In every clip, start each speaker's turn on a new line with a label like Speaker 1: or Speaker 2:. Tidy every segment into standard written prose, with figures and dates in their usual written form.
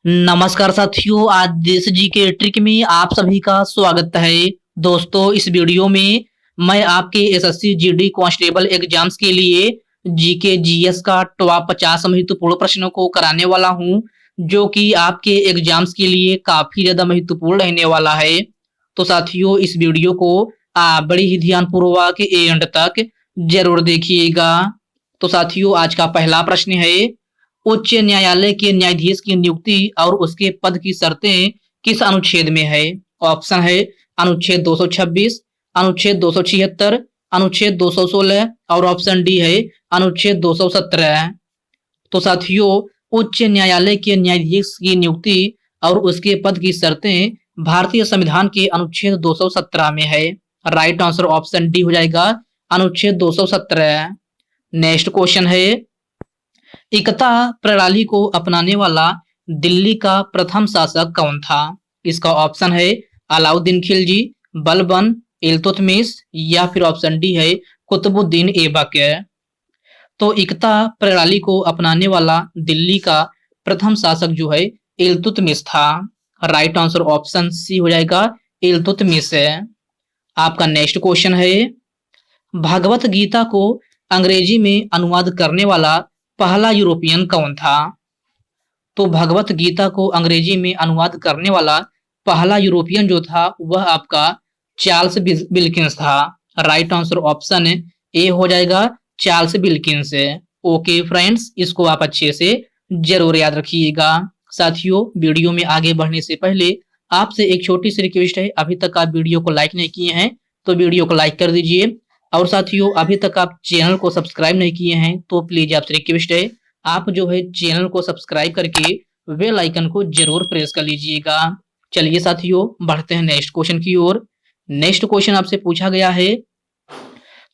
Speaker 1: नमस्कार साथियों, आज देश जी के ट्रिक में आप सभी का स्वागत है। दोस्तों, इस वीडियो में मैं आपके एसएससी जीडी कांस्टेबल एग्जाम्स के लिए जीके जीएस का टॉप 50 महत्वपूर्ण प्रश्नों को कराने वाला हूं, जो कि आपके एग्जाम्स के लिए काफी ज्यादा महत्वपूर्ण रहने वाला है। तो साथियों, इस वीडियो को आप बड़ी ही ध्यानपूर्वक एंड तक जरूर देखिएगा। तो साथियों, आज का पहला प्रश्न है, उच्च न्यायालय के न्यायाधीश की नियुक्ति और उसके पद की शर्तें किस अनुच्छेद में है? ऑप्शन है अनुच्छेद 226, अनुच्छेद 276, अनुच्छेद 216 और ऑप्शन डी है अनुच्छेद 217। तो साथियों, उच्च न्यायालय के न्यायाधीश की नियुक्ति और उसके पद की शर्तें भारतीय संविधान के अनुच्छेद 217 में है। राइट आंसर ऑप्शन डी हो जाएगा, अनुच्छेद 217। नेक्स्ट क्वेश्चन है, एकता प्रणाली को अपनाने वाला दिल्ली का प्रथम शासक कौन था? इसका ऑप्शन है अलाउद्दीन खिलजी, बलबन, इल्तुतमिश या फिर ऑप्शन डी है कुतुबुद्दीन ऐबक। तो एकता प्रणाली को अपनाने वाला दिल्ली का प्रथम शासक जो है इल्तुतमिश था। राइट आंसर ऑप्शन सी हो जाएगा, इल्तुतमिश। आपका नेक्स्ट क्वेश्चन है, भगवत गीता को अंग्रेजी में अनुवाद करने वाला पहला यूरोपियन कौन था? तो भगवत गीता को अंग्रेजी में अनुवाद करने वाला पहला यूरोपियन जो था वह आपका चार्ल्स विल्किंस था। राइट आंसर ऑप्शन ए हो जाएगा, चार्ल्स विल्किंस। ओके फ्रेंड्स, इसको आप अच्छे से जरूर याद रखिएगा। साथियों, वीडियो में आगे बढ़ने से पहले आपसे एक छोटी सी रिक्वेस्ट है, अभी तक आप वीडियो को लाइक नहीं किए हैं तो वीडियो को लाइक कर दीजिए। और साथियों, अभी तक आप चैनल को सब्सक्राइब नहीं किए हैं तो प्लीज आपसे रिक्वेस्ट है, आप जो है चैनल को सब्सक्राइब करके बेल आइकन को जरूर प्रेस कर लीजिएगा। चलिए साथियों, बढ़ते हैं नेक्स्ट क्वेश्चन की ओर। नेक्स्ट क्वेश्चन आपसे पूछा गया है,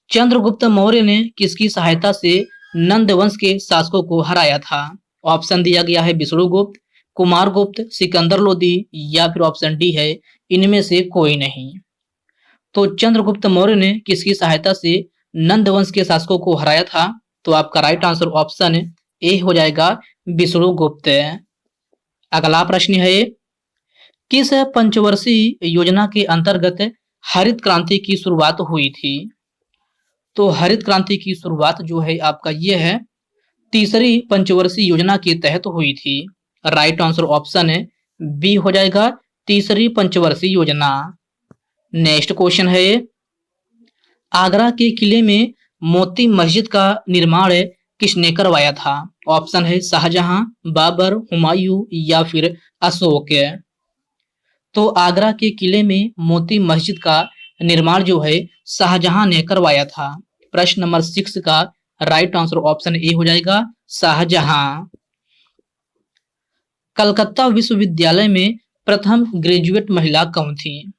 Speaker 1: चंद्रगुप्त मौर्य ने किसकी सहायता से नंद वंश के शासकों को हराया था? ऑप्शन दिया गया है विष्णुगुप्त, कुमारगुप्त, सिकंदर लोदी या फिर ऑप्शन डी है इनमें से कोई नहीं। तो चंद्रगुप्त मौर्य ने किसकी सहायता से नंद वंश के शासकों को हराया था? तो आपका राइट आंसर ऑप्शन ए हो जाएगा, विष्णुगुप्त। अगला प्रश्न है, किस पंचवर्षीय योजना के अंतर्गत हरित क्रांति की शुरुआत हुई थी? तो हरित क्रांति की शुरुआत जो है आपका ये है तीसरी पंचवर्षीय योजना के तहत हुई थी। राइट आंसर ऑप्शन बी हो जाएगा, तीसरी पंचवर्षीय योजना। नेक्स्ट क्वेश्चन है, आगरा के किले में मोती मस्जिद का निर्माण किसने करवाया था? ऑप्शन है शाहजहां, बाबर, हुमायूं या फिर अशोक। तो आगरा के किले में मोती मस्जिद का निर्माण जो है शाहजहां ने करवाया था। प्रश्न नंबर 6 का राइट आंसर ऑप्शन ए हो जाएगा, शाहजहां। कलकत्ता विश्वविद्यालय में प्रथम ग्रेजुएट महिला कौन थी?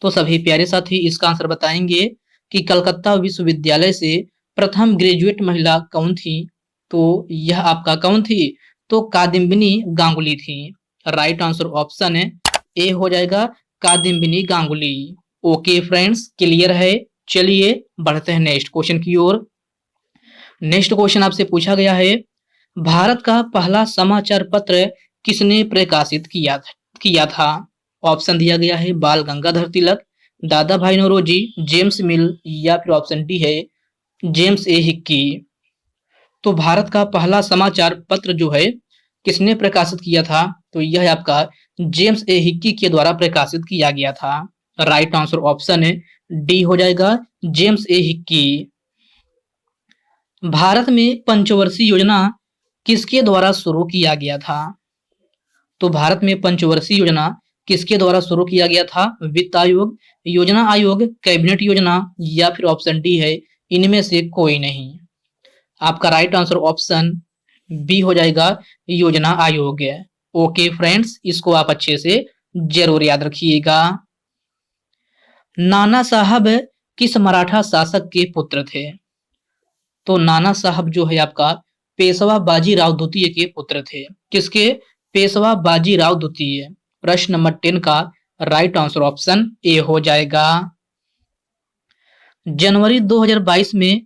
Speaker 1: तो सभी प्यारे साथी इसका आंसर बताएंगे कि कलकत्ता विश्वविद्यालय से प्रथम ग्रेजुएट महिला कौन थी? तो यह आपका कौन थी? तो कादम्बिनी गांगुली थी। राइट आंसर ऑप्शन ए हो जाएगा, Kadambini Ganguly. Okay friends, clear है। चलिए बढ़ते हैं नेक्स्ट क्वेश्चन की ओर। नेक्स्ट क्वेश्चन आपसे पूछा गया है, भारत का पहला समाचार पत्र किसने प्रकाशित किया था? ऑप्शन दिया गया है बाल गंगाधर तिलक, दादा भाई नौरोजी, जेम्स मिल या फिर ऑप्शन डी है जेम्स ए हिक्की। तो भारत का पहला समाचार पत्र जो है किसने प्रकाशित किया था? तो यह आपका जेम्स ए हिक्की के द्वारा प्रकाशित किया गया था। राइट आंसर ऑप्शन डी हो जाएगा, जेम्स ए हिक्की। भारत में पंचवर्षीय योजना किसके द्वारा शुरू किया गया था? तो भारत में पंचवर्षीय योजना किसके द्वारा शुरू किया गया था? वित्त आयोग, योजना आयोग, कैबिनेट योजना या फिर ऑप्शन डी है इनमें से कोई नहीं। आपका राइट आंसर ऑप्शन बी हो जाएगा, योजना आयोग। ओके फ्रेंड्स, इसको आप अच्छे से जरूर याद रखिएगा। नाना साहब किस मराठा शासक के पुत्र थे? तो नाना साहब जो है आपका पेशवा बाजीराव द्वितीय के पुत्र थे। किसके? पेशवा बाजीराव द्वितीय। प्रश्न नंबर 10 का राइट आंसर ऑप्शन ए हो जाएगा। जनवरी 2022 में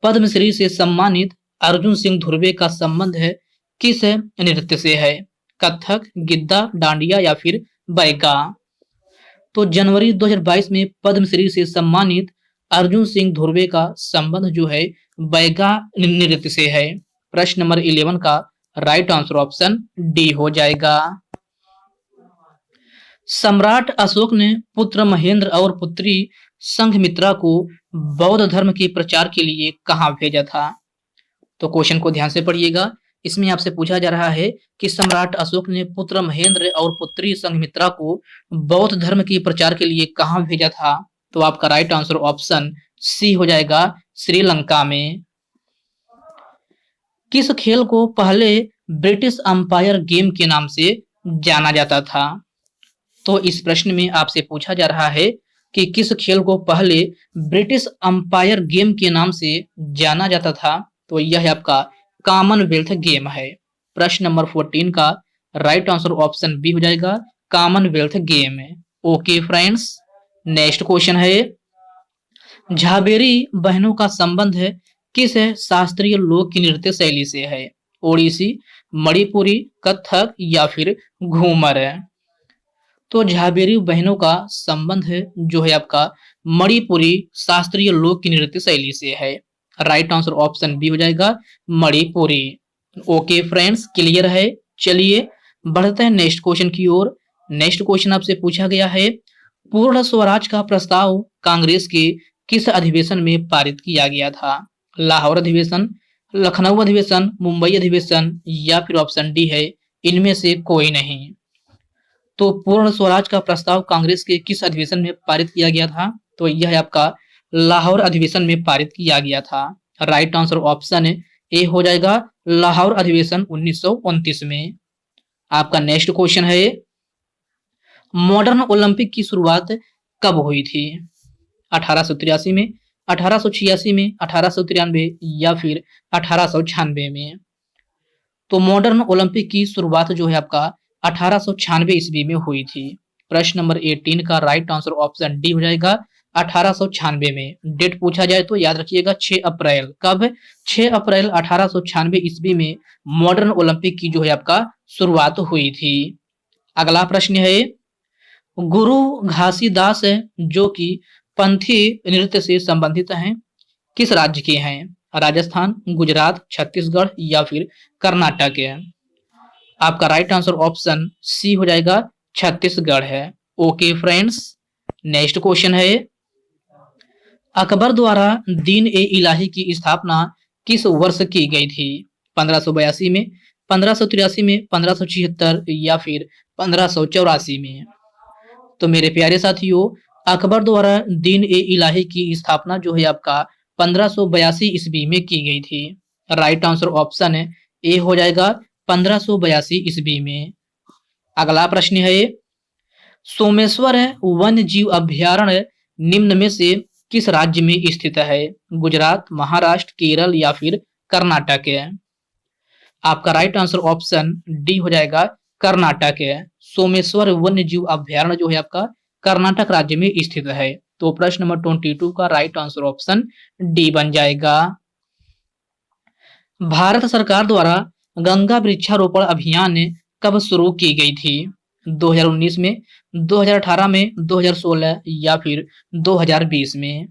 Speaker 1: पद्मश्री से सम्मानित अर्जुन सिंह धुर्वे का संबंध है किस नृत्य से है? कथक, गिद्दा, डांडिया या फिर बैगा। तो जनवरी 2022 में पद्मश्री से सम्मानित अर्जुन सिंह धुर्वे का संबंध जो है बैगा नृत्य से है। प्रश्न नंबर 11 का राइट आंसर ऑप्शन डी हो जाएगा। सम्राट अशोक ने पुत्र महेंद्र और पुत्री संघमित्रा को बौद्ध धर्म के प्रचार के लिए कहां भेजा था? तो क्वेश्चन को ध्यान से पढ़िएगा। इसमें आपसे पूछा जा रहा है कि सम्राट अशोक ने पुत्र महेंद्र और पुत्री संघमित्रा को बौद्ध धर्म के प्रचार के लिए कहां भेजा था? तो आपका राइट आंसर ऑप्शन सी हो जाएगा, श्रीलंका में। किस खेल को पहले ब्रिटिश अंपायर गेम के नाम से जाना जाता था? तो इस प्रश्न में आपसे पूछा जा रहा है कि किस खेल को पहले ब्रिटिश अंपायर गेम के नाम से जाना जाता था? तो यह है आपका कॉमनवेल्थ गेम है। प्रश्न नंबर 14 का राइट आंसर ऑप्शन बी हो जाएगा, कॉमनवेल्थ गेम है। ओके फ्रेंड्स, नेक्स्ट क्वेश्चन है, झाबेरी बहनों का संबंध है किस शास्त्रीय लोक नृत्य शैली से है? ओडिसी, मणिपुरी, कथक या फिर घूमर है? तो झाबेरी बहनों का संबंध है जो है आपका मणिपुरी शास्त्रीय लोक नृत्य शैली से है। राइट आंसर ऑप्शन बी हो जाएगा, मणिपुरी। ओके फ्रेंड्स, क्लियर है। चलिए बढ़ते हैं नेक्स्ट क्वेश्चन की ओर। नेक्स्ट क्वेश्चन आपसे पूछा गया है, पूर्ण स्वराज का प्रस्ताव कांग्रेस के किस अधिवेशन में पारित किया गया था? लाहौर अधिवेशन, लखनऊ अधिवेशन, मुंबई अधिवेशन या फिर ऑप्शन डी है इनमें से कोई नहीं। तो पूर्ण स्वराज का प्रस्ताव कांग्रेस के किस अधिवेशन में पारित किया गया था? तो यह है आपका लाहौर अधिवेशन में पारित किया गया था। राइट आंसर ऑप्शन ए हो जाएगा, लाहौर अधिवेशन 1929 में। आपका नेक्स्ट क्वेश्चन है, मॉडर्न ओलंपिक की शुरुआत कब हुई थी? 1883 में, 1886 में, 1893 या फिर 1896 में? तो मॉडर्न ओलंपिक की शुरुआत जो है आपका 1896 ईस्वी में हुई थी। प्रश्न नंबर 18 का राइट आंसर ऑप्शन डी हो जाएगा, 1896 में। डेट पूछा जाए तो याद रखिएगा 6 अप्रैल। कब? 6 अप्रैल 1896 ईस्वी में मॉडर्न ओलंपिक की जो है आपका शुरुआत हुई थी। अगला प्रश्न है, गुरु घासीदास जो कि पंथी नृत्य से संबंधित हैं किस राज्य के हैं? राजस्थान, गुजरात, छत्तीसगढ़ या फिर कर्नाटक है? आपका राइट आंसर ऑप्शन सी हो जाएगा, छत्तीसगढ़ है। ओके फ्रेंड्स, नेक्स्ट क्वेश्चन है, अकबर द्वारा दीन ए इलाही की स्थापना किस वर्ष की गई थी? 1582 में, 1583 में, 1576 या फिर 1584 में? तो मेरे प्यारे साथियों, अकबर द्वारा दीन ए इलाही की स्थापना जो है आपका 1582 ईस्वी में की गई थी। राइट आंसर ऑप्शन ए हो जाएगा, 1582 ईस्वी में। अगला प्रश्न है, सोमेश्वर वन्य जीव अभ्यारण्य निम्न में से किस राज्य में स्थित है? गुजरात, महाराष्ट्र, केरल या फिर कर्नाटक है? आपका राइट आंसर ऑप्शन डी हो जाएगा, कर्नाटक है। सोमेश्वर वन्य जीव अभ्यारण्य जो है आपका कर्नाटक राज्य में स्थित है। तो प्रश्न नंबर 22 का राइट आंसर ऑप्शन डी बन जाएगा। भारत सरकार द्वारा गंगा वृक्षारोपण अभियान कब शुरू की गई थी? 2019 में, 2018 में, 2016 या फिर 2020 में?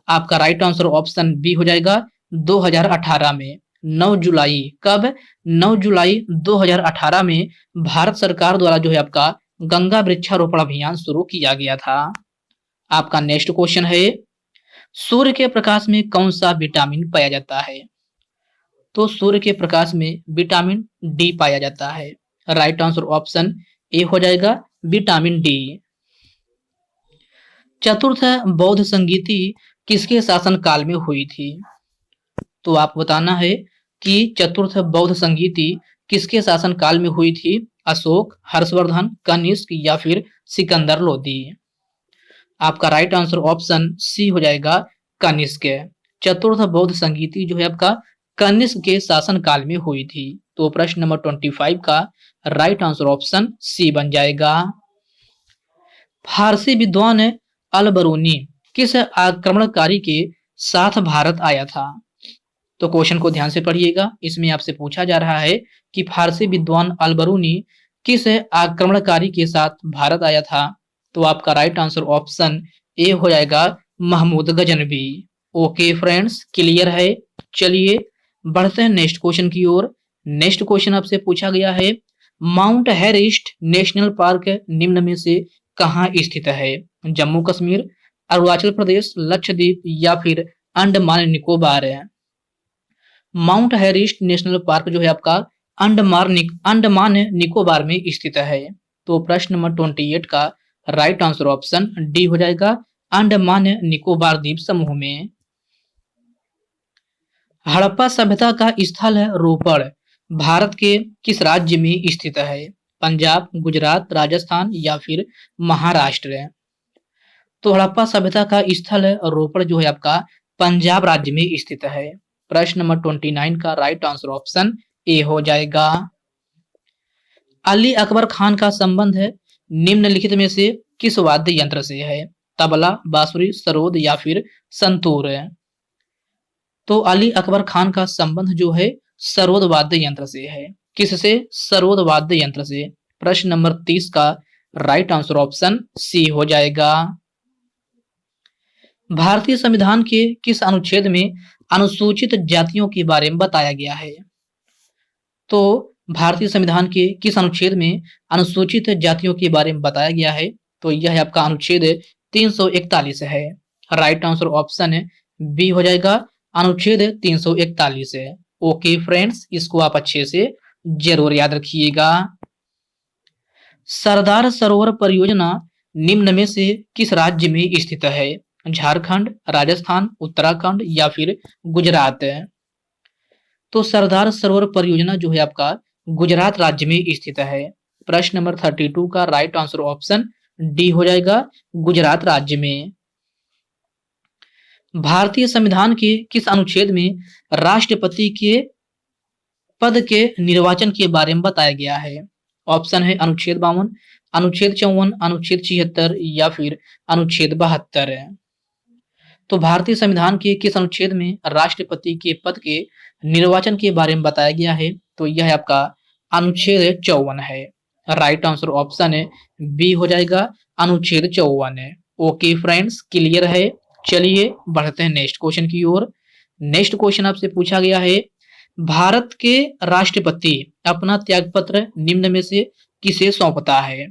Speaker 1: आपका राइट आंसर ऑप्शन बी हो जाएगा, 2018 में। 9 जुलाई, कब? 9 जुलाई 2018 में भारत सरकार द्वारा जो है आपका गंगा वृक्षारोपण अभियान शुरू किया गया था। आपका नेक्स्ट क्वेश्चन है, सूर्य के प्रकाश में कौन सा विटामिन पाया जाता है? तो सूर्य के प्रकाश में विटामिन डी पाया जाता है। राइट आंसर ऑप्शन ए हो जाएगा, विटामिन डी। चतुर्थ बौद्ध संगीति किसके शासन काल में हुई थी? तो आपको बताना है कि चतुर्थ बौद्ध संगीति किसके शासन काल में हुई थी? अशोक, हर्षवर्धन, कनिष्क या फिर सिकंदर लोदी? आपका राइट आंसर ऑप्शन सी हो जाएगा, कनिष्क। चतुर्थ बौद्ध संगीति जो है आपका कनिष्क के शासन काल में हुई थी। तो प्रश्न नंबर 25 का राइट आंसर ऑप्शन सी बन जाएगा। फारसी विद्वान अल बरूनी किस आक्रमणकारी के साथ भारत आया था? तो क्वेश्चन को ध्यान से पढ़िएगा। इसमें आपसे पूछा जा रहा है कि फारसी विद्वान अलबरूनी किस आक्रमणकारी के साथ भारत आया था। तो आपका राइट आंसर ऑप्शन ए हो जाएगा, Mahmud Ghaznavi. Okay friends, clear है। चलिए बढ़ते हैं नेक्स्ट क्वेश्चन की ओर। नेक्स्ट क्वेश्चन आपसे पूछा गया है, माउंट हेरिस्ट नेशनल पार्क निम्न में से कहाँ स्थित है? जम्मू कश्मीर, अरुणाचल प्रदेश, लक्षद्वीप या फिर अंडमान निकोबार है। माउंट हेरिस्ट नेशनल पार्क जो है आपका अंडमान निकोबार में स्थित है। तो प्रश्न नंबर 28 का राइट आंसर ऑप्शन डी हो जाएगा, अंडमान निकोबार द्वीप समूह में। हड़प्पा सभ्यता का स्थल है रोपड़, भारत के किस राज्य में स्थित है? पंजाब, गुजरात, राजस्थान या फिर महाराष्ट्र। तो हड़प्पा सभ्यता का स्थल है रोपड़ जो है आपका पंजाब राज्य में स्थित है। प्रश्न नंबर 29 का राइट आंसर ऑप्शन ए हो जाएगा। अली अकबर खान का संबंध है निम्नलिखित में से किस वाद्य यंत्र से है? तबला, बांसुरी, सरोद या फिर संतूर। तो अली अकबर खान का संबंध जो है सरोद वाद्य यंत्र से है। किससे? सरोद वाद्य यंत्र से। प्रश्न नंबर 30 का राइट आंसर ऑप्शन सी हो जाएगा। भारतीय संविधान के किस अनुच्छेद में अनुसूचित जातियों के बारे में बताया गया है? तो भारतीय संविधान के किस अनुच्छेद में अनुसूचित जातियों के बारे में बताया गया है? तो यह है आपका अनुच्छेद 341 है। राइट आंसर ऑप्शन बी हो जाएगा, अनुच्छेद 341 है। ओके फ्रेंड्स, इसको आप अच्छे से जरूर याद रखिएगा। सरदार सरोवर परियोजना निम्न में से किस राज्य में स्थित है? झारखंड, राजस्थान, उत्तराखंड या फिर गुजरात। तो सरदार सरोवर परियोजना जो है आपका गुजरात राज्य में स्थित है। प्रश्न नंबर 32 का राइट आंसर ऑप्शन डी हो जाएगा, गुजरात राज्य में। भारतीय संविधान के किस अनुच्छेद में राष्ट्रपति के पद के निर्वाचन के बारे में बताया गया है? ऑप्शन है अनुच्छेद 52, अनुच्छेद 54, अनुच्छेद 76 या फिर अनुच्छेद 72। तो भारतीय संविधान के किस अनुच्छेद में राष्ट्रपति के पद के निर्वाचन के बारे में बताया गया है? तो यह है आपका अनुच्छेद 54 है। राइट आंसर ऑप्शन बी हो जाएगा, अनुच्छेद 54। ओके फ्रेंड्स, क्लियर है। चलिए बढ़ते हैं नेक्स्ट क्वेश्चन की ओर। नेक्स्ट क्वेश्चन आपसे पूछा गया है, भारत के राष्ट्रपति अपना त्यागपत्र निम्न में से किसे सौंपता है?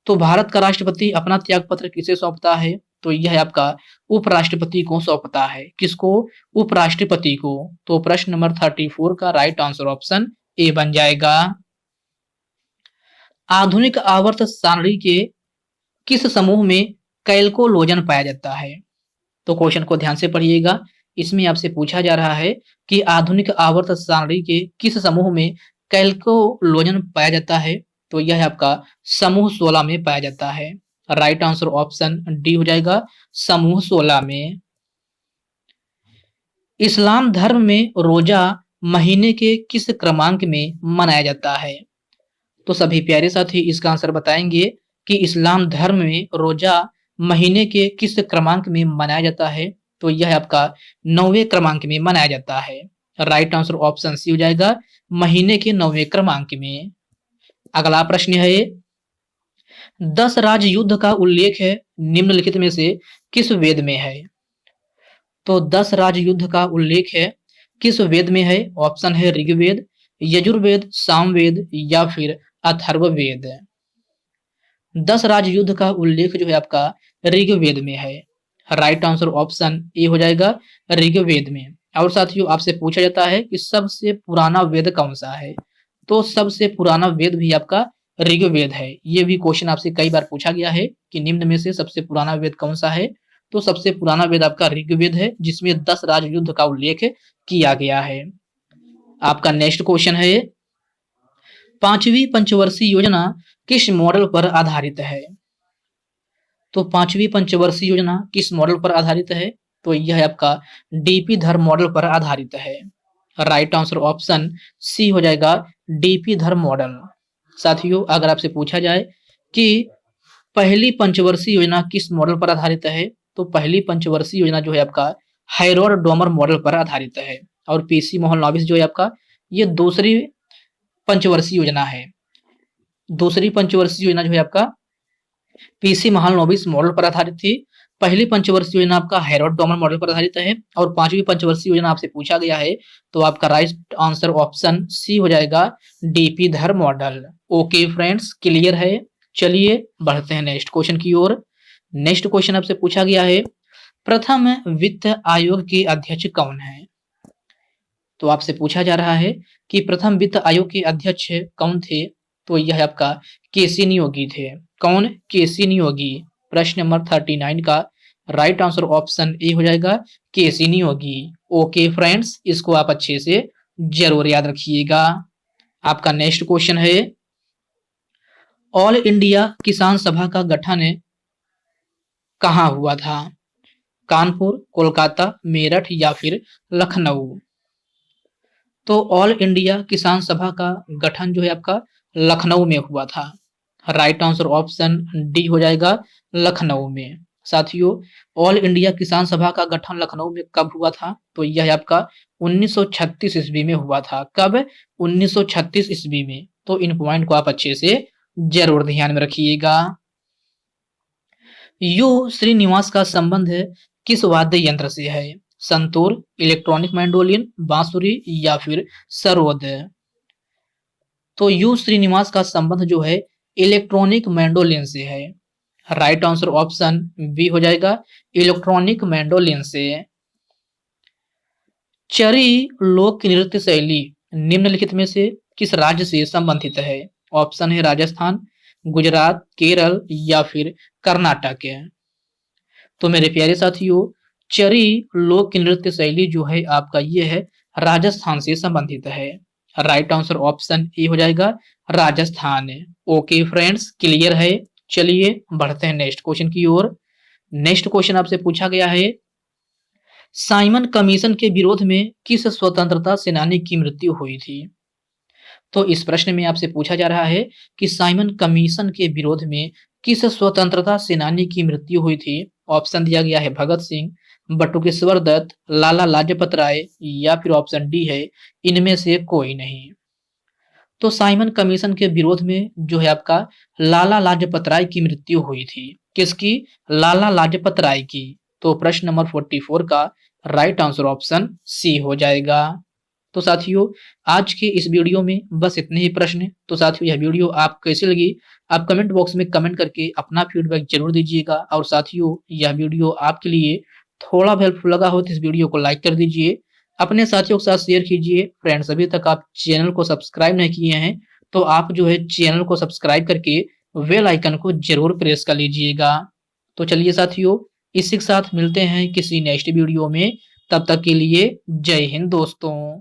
Speaker 1: तो भारत का राष्ट्रपति अपना त्यागपत्र किसे सौंपता है? तो यह है आपका उपराष्ट्रपति को सौंपता है। किसको? उपराष्ट्रपति को। तो प्रश्न नंबर 34 का राइट आंसर ऑप्शन ए बन जाएगा। आधुनिक आवर्त सारणी के किस समूह में कैल्कोलोजन पाया जाता है? तो क्वेश्चन को ध्यान से पढ़िएगा। इसमें आपसे पूछा जा रहा है कि आधुनिक आवर्त सारणी के किस समूह में कैल्कोलोजन पाया जाता है? तो यह है आपका समूह 16 में पाया जाता है। राइट आंसर ऑप्शन डी हो जाएगा, समूह 16 में। इस्लाम धर्म में रोजा महीने के किस क्रमांक में मनाया जाता है? तो सभी प्यारे साथी इसका आंसर बताएंगे कि इस्लाम धर्म में रोजा महीने के किस क्रमांक में मनाया जाता है? तो यह आपका 9वें क्रमांक में मनाया जाता है। राइट आंसर ऑप्शन सी हो जाएगा, महीने के 9वें क्रमांक में। अगला प्रश्न है, 10 राज युद्ध का उल्लेख है निम्नलिखित में से किस वेद में है? तो 10 राज युद्ध का उल्लेख है किस वेद में है? ऑप्शन है ऋग्वेद, यजुर्वेद, सामवेद या फिर अथर्ववेद। 10 राज युद्ध का उल्लेख जो है आपका ऋग्वेद में है। राइट आंसर ऑप्शन ए हो जाएगा, ऋग्वेद में। और साथियों आपसे पूछा जाता है कि सबसे पुराना वेद कौन सा है? तो सबसे पुराना वेद भी आपका ऋग्वेद है। ये भी क्वेश्चन आपसे कई बार पूछा गया है कि निम्न में से सबसे पुराना वेद कौन सा है? तो सबसे पुराना वेद आपका ऋग्वेद है, जिसमें 10 राज युद्ध का उल्लेख किया गया है। आपका नेक्स्ट क्वेश्चन है, 5वीं पंचवर्षीय योजना किस मॉडल पर आधारित है? तो 5वीं पंचवर्षीय योजना किस मॉडल पर आधारित है? तो यह है आपका डीपी धर मॉडल पर आधारित है। राइट आंसर ऑप्शन सी हो जाएगा, डीपी धर मॉडल। साथियों अगर आपसे पूछा जाए कि पहली पंचवर्षीय योजना किस मॉडल पर आधारित है, तो पहली पंचवर्षीय योजना जो है आपका हैरोल्ड डोमर मॉडल पर आधारित है। और पीसी मोहन नौबिस जो है आपका ये दूसरी पंचवर्षीय योजना है। दूसरी पंचवर्षीय योजना जो है आपका पीसी महालनोबिस मॉडल पर आधारित थी। पहली पंचवर्षीय योजना आपका हैरोल्ड डॉमर मॉडल पर आधारित है और पांचवी पंचवर्षीय योजना आपसे पूछा गया है तो आपका राइट आंसर ऑप्शन सी हो जाएगा, डीपी धर मॉडल। ओके फ्रेंड्स, क्लियर है। चलिए बढ़ते हैं नेक्स्ट क्वेश्चन की ओर। नेक्स्ट क्वेश्चन आपसे पूछा गया है, प्रथम वित्त आयोग के अध्यक्ष कौन है? तो आपसे पूछा जा रहा है कि प्रथम वित्त आयोग के अध्यक्ष कौन थे? तो यह आपका केसी नियोगी थे। कौन? केसी नियोगी। प्रश्न नंबर 39 का राइट आंसर ऑप्शन ए हो जाएगा, केसी नियोगी। ओके फ्रेंड्स, इसको आप अच्छे से जरूर याद रखिएगा। आपका नेक्स्ट क्वेश्चन है, ऑल इंडिया किसान सभा का गठन कहाँ हुआ था? कानपुर, कोलकाता, मेरठ या फिर लखनऊ? तो ऑल इंडिया किसान सभा का गठन जो है आपका लखनऊ में हुआ था। राइट आंसर ऑप्शन डी हो जाएगा, लखनऊ में। साथियों, ऑल इंडिया किसान सभा का गठन लखनऊ में कब हुआ था? तो यह आपका 1936 ईस्वी में हुआ था। कब? 1936 ईस्वी में। तो इन पॉइंट को आप अच्छे से जरूर ध्यान में रखिएगा। यू श्रीनिवास का संबंध किस वाद्य यंत्र से है? संतूर, इलेक्ट्रॉनिक मैंडोलिन, बांसुरी या फिर सरोद? तो यू श्रीनिवास का संबंध जो है इलेक्ट्रॉनिक मैंडोलिन से है। राइट आंसर ऑप्शन बी हो जाएगा, इलेक्ट्रॉनिक मैंडोलिन से। चरी लोक नृत्य शैली निम्नलिखित में से किस राज्य से संबंधित है? ऑप्शन है राजस्थान, गुजरात, केरल या फिर कर्नाटक। तो मेरे प्यारे साथियों, चरी लोक नृत्य शैली जो है आपका ये है राजस्थान से संबंधित है। राइट आंसर ऑप्शन ए हो जाएगा, राजस्थान। ओके फ्रेंड्स, क्लियर है। चलिए बढ़ते हैं नेक्स्ट क्वेश्चन की ओर। नेक्स्ट क्वेश्चन आपसे पूछा गया है, साइमन कमीशन के विरोध में किस स्वतंत्रता सेनानी की मृत्यु हुई थी? तो इस प्रश्न में आपसे पूछा जा रहा है कि साइमन कमीशन के विरोध में किस स्वतंत्रता सेनानी की मृत्यु हुई थी? ऑप्शन दिया गया है भगत सिंह, बटुकेश्वर दत्त, लाला लाजपत राय या फिर ऑप्शन डी है इनमें से कोई नहीं। तो साइमन कमीशन के विरोध में जो है आपका लाला लाजपत राय की मृत्यु हुई थी। किसकी? लाला लाजपत राय की। तो प्रश्न नंबर 44 का राइट आंसर ऑप्शन सी हो जाएगा। तो साथियों, आज के इस वीडियो में बस इतने ही प्रश्न। तो साथियों, यह वीडियो आप कैसी लगी आप कमेंट बॉक्स में कमेंट करके अपना फीडबैक जरूर दीजिएगा। और साथियों, यह वीडियो आपके लिए थोड़ा हेल्पफुल लगा हो तो इस वीडियो को लाइक कर दीजिए, अपने साथियों के साथ शेयर कीजिए। फ्रेंड्स, अभी तक आप चैनल को सब्सक्राइब नहीं किए हैं तो आप जो है चैनल को सब्सक्राइब करके बेल आइकन को जरूर प्रेस कर लीजिएगा। तो चलिए साथियों, इसी के साथ मिलते हैं किसी नेक्स्ट वीडियो में। तब तक के लिए जय हिंद दोस्तों।